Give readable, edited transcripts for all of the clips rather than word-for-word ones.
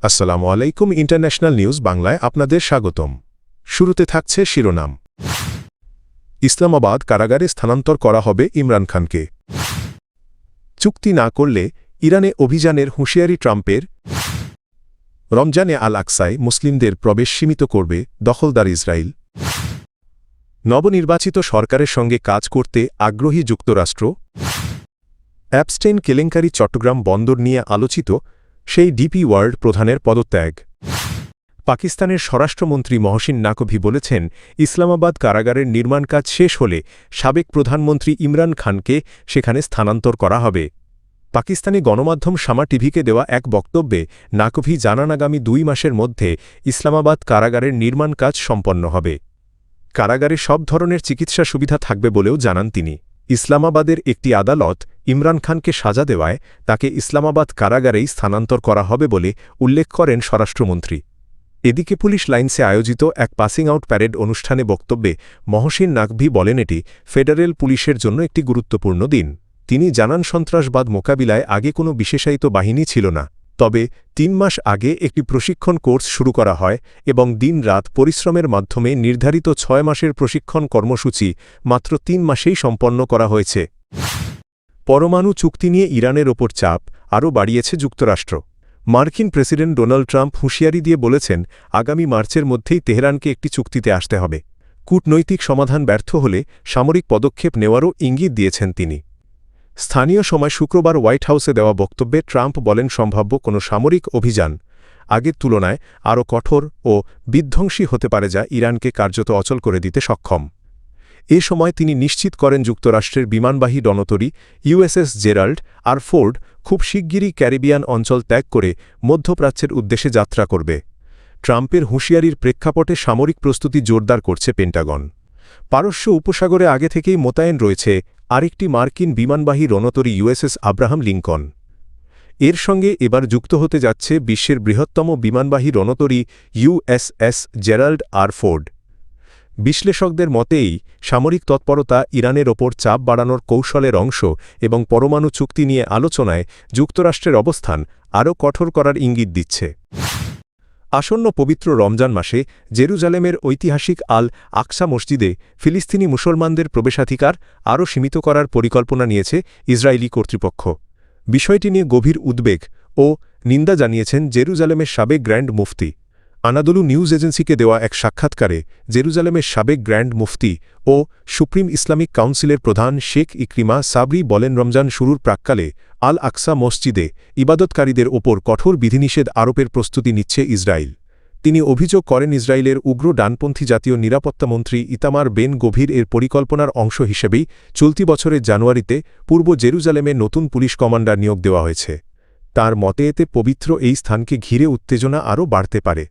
আসসালামু আলাইকুম international news বাংলায় আপনাদের স্বাগতম। শুরুতে থাকছে শিরোনাম। ইসলামাবাদ কারাগারে স্থানান্তর করা হবে ইমরান খানকে। চুক্তি না করলে ইরানে অভিযানের হুঁশিয়ারি ট্রাম্পের। রমজানে আল আকসায় মুসলিমদের প্রবেশ সীমিত করবে দখলদার ইসরায়েল। নবনির্বাচিত সরকারের সঙ্গে কাজ করতে আগ্রহী যুক্তরাষ্ট্র। অ্যাপস্টেইন কেলেঙ্কারি চট্টগ্রাম বন্দর নিয়ে আলোচিত সেই ডিপি ওয়ার্ল্ড প্রধানের পদত্যাগ। পাকিস্তানের স্বরাষ্ট্রমন্ত্রী মহসিন নাকভি বলেছেন, ইসলামাবাদ কারাগারের নির্মাণ কাজ শেষ হলে সাবেক প্রধানমন্ত্রী ইমরান খানকে সেখানে স্থানান্তর করা হবে। পাকিস্তানি গণমাধ্যম শামা টিভিকে দেওয়া এক বক্তব্যে নাকভি জানান, আগামী 2 মাসের মধ্যে ইসলামাবাদ কারাগারের নির্মাণ কাজ সম্পন্ন হবে। কারাগারে সব ধরনের চিকিৎসা সুবিধা থাকবে বলেও জানান তিনি। ইসলামাবাদের একটি আদালত ইমরান খানকে সাজা দেওয়ায় তাকে ইসলামাবাদ কারাগারেই স্থানান্তর করা হবে বলে উল্লেখ করেন স্বরাষ্ট্রমন্ত্রী। এদিকে পুলিশ লাইন্সে আয়োজিত এক পাসিং আউট প্যারেড অনুষ্ঠানে বক্তব্যে মহসিন নাকভি বলেন, এটি ফেডারেল পুলিশের জন্য একটি গুরুত্বপূর্ণ দিন। তিনি জানান, সন্ত্রাসবাদ মোকাবিলায় আগে কোনো বিশেষায়িত বাহিনী ছিল না, তবে 3 মাস আগে একটি প্রশিক্ষণ কোর্স শুরু করা হয় এবং দিন-রাত পরিশ্রমের মাধ্যমে নির্ধারিত 6 মাসের প্রশিক্ষণ কর্মসূচি মাত্র 3 মাসেই সম্পন্ন করা হয়েছে। পরমাণু চুক্তি নিয়ে ইরানের ওপর চাপ আরও বাড়িয়েছে যুক্তরাষ্ট্র। মার্কিন প্রেসিডেন্ট ডোনাল্ড ট্রাম্প হুঁশিয়ারি দিয়ে বলেছেন, আগামী মার্চের মধ্যেই তেহরানকে একটি চুক্তিতে আসতে হবে। কূটনৈতিক সমাধান ব্যর্থ হলে সামরিক পদক্ষেপ নেওয়ারও ইঙ্গিত দিয়েছেন তিনি। স্থানীয় সময় শুক্রবার হোয়াইট হাউসে দেওয়া বক্তব্যে ট্রাম্প বলেন, সম্ভাব্য কোনো সামরিক অভিযান আগের তুলনায় আরও কঠোর ও বিধ্বংসী হতে পারে, যা ইরানকে কার্যত অচল করে দিতে সক্ষম। এ সময় তিনি নিশ্চিত করেন, যুক্তরাষ্ট্রের বিমানবাহী রণতরী ইউএসএস জেরাল্ড আর ফোর্ড খুব শিগগিরই ক্যারিবিয়ান অঞ্চল ত্যাগ করে মধ্যপ্রাচ্যের উদ্দেশ্যে যাত্রা করবে। ট্রাম্পের হুঁশিয়ারির প্রেক্ষাপটে সামরিক প্রস্তুতি জোরদার করছে পেন্টাগন। পারস্য উপসাগরে আগে থেকেই মোতায়েন রয়েছে আরেকটি মার্কিন বিমানবাহী রণতরী ইউএসএস আব্রাহাম লিঙ্কন। এর সঙ্গে এবার যুক্ত হতে যাচ্ছে বিশ্বের বৃহত্তম বিমানবাহী রণতরী ইউএসএস জেরাল্ড আর ফোর্ড। বিশ্লেষকদের মতেই সামরিক তৎপরতা ইরানের ওপর চাপ বাড়ানোর কৌশলের অংশ এবং পরমাণু চুক্তি নিয়ে আলোচনায় যুক্তরাষ্ট্রের অবস্থান আরও কঠোর করার ইঙ্গিত দিচ্ছে। আসন্ন পবিত্র রমজান মাসে জেরুজালেমের ঐতিহাসিক আল আকসা মসজিদে ফিলিস্তিনি মুসলমানদের প্রবেশাধিকার আরও সীমিত করার পরিকল্পনা নিয়েছে ইসরায়েলি কর্তৃপক্ষ। বিষয়টি নিয়ে গভীর উদ্বেগ ও নিন্দা জানিয়েছেন জেরুজালেমের সাবেক গ্র্যান্ড মুফতি। আনাদোলু নিউজ এজেন্সিকে দেওয়া এক সাক্ষাৎকারে জেরুজালেমের সাবেক গ্র্যান্ড মুফতি ও সুপ্রিম ইসলামিক কাউন্সিলের প্রধান শেখ ইকরিমা সাবরি বলেন, রমজান শুরুর প্রাক্কালে আল আকসা মসজিদে ইবাদতকারীদের ওপর কঠোর বিধিনিষেধ আরোপের প্রস্তুতি নিচ্ছে ইসরায়েল। তিনি অভিযোগ করেন, ইসরায়েলের উগ্র ডানপন্থী জাতীয় নিরাপত্তামন্ত্রী ইতামার বেন গভীর এর পরিকল্পনার অংশ হিসেবেই চলতি বছরের জানুয়ারিতে পূর্ব জেরুজালেমে নতুন পুলিশ কমান্ডার নিয়োগ দেওয়া হয়েছে। তার মতে এতে পবিত্র এই স্থানকে ঘিরে উত্তেজনা আরও বাড়তে পারে।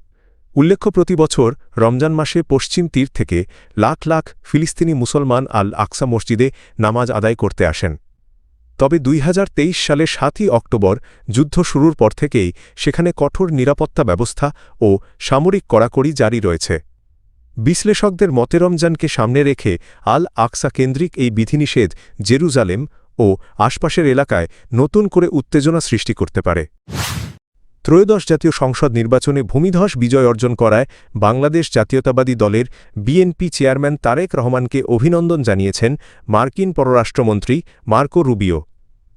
উল্লেখ্য, প্রতি বছর রমজান মাসে পশ্চিম তীর থেকে লাখ লাখ ফিলিস্তিনি মুসলমান আল আকসা মসজিদে নামাজ আদায় করতে আসেন। তবে 2023 সালের 7ই অক্টোবর যুদ্ধ শুরুর পর থেকেই সেখানে কঠোর নিরাপত্তা ব্যবস্থা ও সামরিক কড়াকড়ি জারি রয়েছে। বিশ্লেষকদের মতে রমজানকে সামনে রেখে আল আকসা কেন্দ্রিক এই বিধিনিষেধ জেরুজালেম ও আশপাশের এলাকায় নতুন করে উত্তেজনা সৃষ্টি করতে পারে। ত্রয়োদশ জাতীয় সংসদ নির্বাচনে ভূমিধস বিজয় অর্জন করায় বাংলাদেশ জাতীয়তাবাদী দলের বিএনপি চেয়ারম্যান তারেক রহমানকে অভিনন্দন জানিয়েছেন মার্কিন পররাষ্ট্রমন্ত্রী মার্কো রুবিও।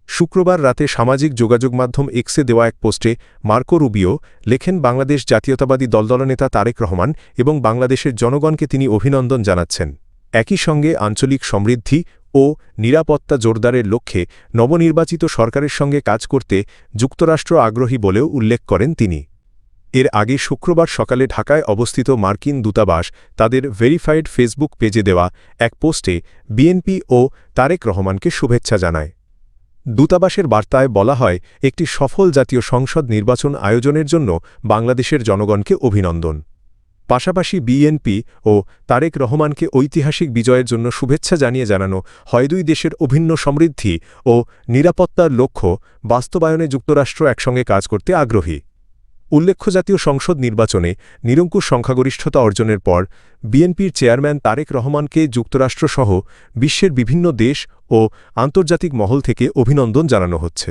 শুক্রবার রাতে সামাজিক যোগাযোগ মাধ্যম এক্সে দেওয়া এক পোস্টে মার্কো রুবিও লেখেন, বাংলাদেশ জাতীয়তাবাদী দলনেতা তারেক রহমান এবং বাংলাদেশের জনগণকে তিনি অভিনন্দন জানাচ্ছেন। একই সঙ্গে আঞ্চলিক সমৃদ্ধি ও নিরাপত্তা জোরদারের লক্ষ্যে নবনির্বাচিত সরকারের সঙ্গে কাজ করতে যুক্তরাষ্ট্র আগ্রহী বলেও উল্লেখ করেন তিনি। এর আগে শুক্রবার সকালে ঢাকায় অবস্থিত মার্কিন দূতাবাস তাদের ভেরিফাইড ফেসবুক পেজে দেওয়া এক পোস্টে বিএনপি ও তারেক রহমানকে শুভেচ্ছা জানায়। দূতাবাসের বার্তায় বলা হয়, একটি সফল জাতীয় সংসদ নির্বাচন আয়োজনের জন্য বাংলাদেশের জনগণকে অভিনন্দন। পাশাপাশি বিএনপি ও তারেক রহমানকে ঐতিহাসিক বিজয়ের জন্য শুভেচ্ছা জানিয়ে জানানো হয়, 2 দেশের অভিন্ন সমৃদ্ধি ও নিরাপত্তার লক্ষ্য বাস্তবায়নে যুক্তরাষ্ট্র একসঙ্গে কাজ করতে আগ্রহী। উল্লেখ্য, জাতীয় সংসদ নির্বাচনে নিরঙ্কুশ সংখ্যাগরিষ্ঠতা অর্জনের পর বিএনপির চেয়ারম্যান তারেক রহমানকে যুক্তরাষ্ট্রসহ বিশ্বের বিভিন্ন দেশ ও আন্তর্জাতিক মহল থেকে অভিনন্দন জানানো হচ্ছে।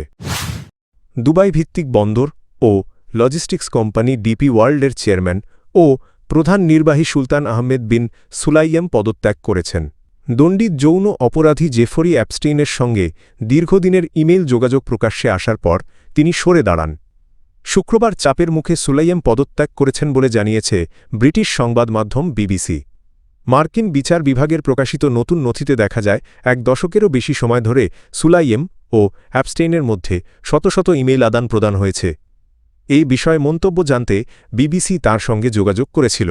দুবাই ভিত্তিক বন্দর ও লজিস্টিক্স কোম্পানি ডিপি ওয়ার্ল্ডের চেয়ারম্যান ও প্রধান নির্বাহী সুলতান আহমেদ বিন সুলাইম পদত্যাগ করেছেন। দণ্ডিত যৌন অপরাধী জেফরি অ্যাপস্টেইনের সঙ্গে দীর্ঘদিনের ইমেইল যোগাযোগ প্রকাশ্যে আসার পর তিনি সরে দাঁড়ান। শুক্রবার চাপের মুখে সুলাইম পদত্যাগ করেছেন বলে জানিয়েছে ব্রিটিশ সংবাদ মাধ্যম বিবিসি। মার্কিন বিচার বিভাগের প্রকাশিত নতুন নথিতে দেখা যায় 1 দশকেরও বেশি সময় ধরে সুলাইম ও অ্যাপস্টেইনের মধ্যে শত শত ইমেইল আদান প্রদান হয়েছে। এই বিষয়ে মন্তব্য জানতে বিবিসি তার সঙ্গে যোগাযোগ করেছিল।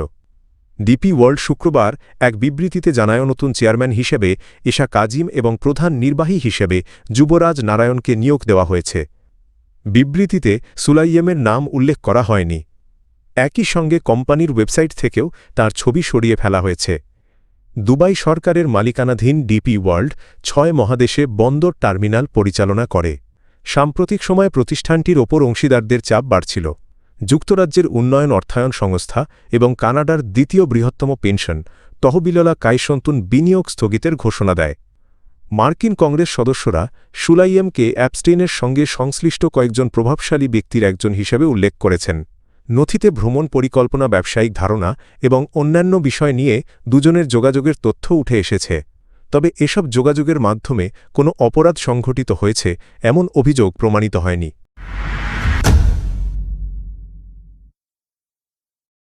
ডিপি ওয়ার্ল্ড শুক্রবার এক বিবৃতিতে জানায় নতুন চেয়ারম্যান হিসেবে এশা কাজিম এবং প্রধান নির্বাহী হিসেবে যুবরাজ নারায়ণকে নিয়োগ দেওয়া হয়েছে। বিবৃতিতে সুলাইমের নাম উল্লেখ করা হয়নি। একই সঙ্গে কোম্পানির ওয়েবসাইট থেকেও তার ছবি সরিয়ে ফেলা হয়েছে। দুবাই সরকারের মালিকানাধীন ডিপি ওয়ার্ল্ড 6 মহাদেশে বন্দর টার্মিনাল পরিচালনা করে। সাম্প্রতিক সময়ে প্রতিষ্ঠানটির ওপর অংশীদারদের চাপ বাড়ছিল। যুক্তরাজ্যের উন্নয়ন অর্থায়ন সংস্থা এবং কানাডার দ্বিতীয় বৃহত্তম পেনশন তহবিললা কাইসন্তুন বিনিয়োগ স্থগিতের ঘোষণা দেয়। মার্কিন কংগ্রেস সদস্যরা সুলাইমকে অ্যাপস্টেইনের সঙ্গে সংশ্লিষ্ট কয়েকজন প্রভাবশালী ব্যক্তির একজন হিসেবে উল্লেখ করেছেন। নথিতে ভ্রমণ পরিকল্পনা, ব্যবসায়িক ধারণা এবং অন্যান্য বিষয় নিয়ে দুজনের যোগাযোগের তথ্য উঠে এসেছে। তবে এসব যোগাযোগের মাধ্যমে কোনো অপরাধ সংঘটিত হয়েছে এমন অভিযোগ প্রমাণিত হয়নি।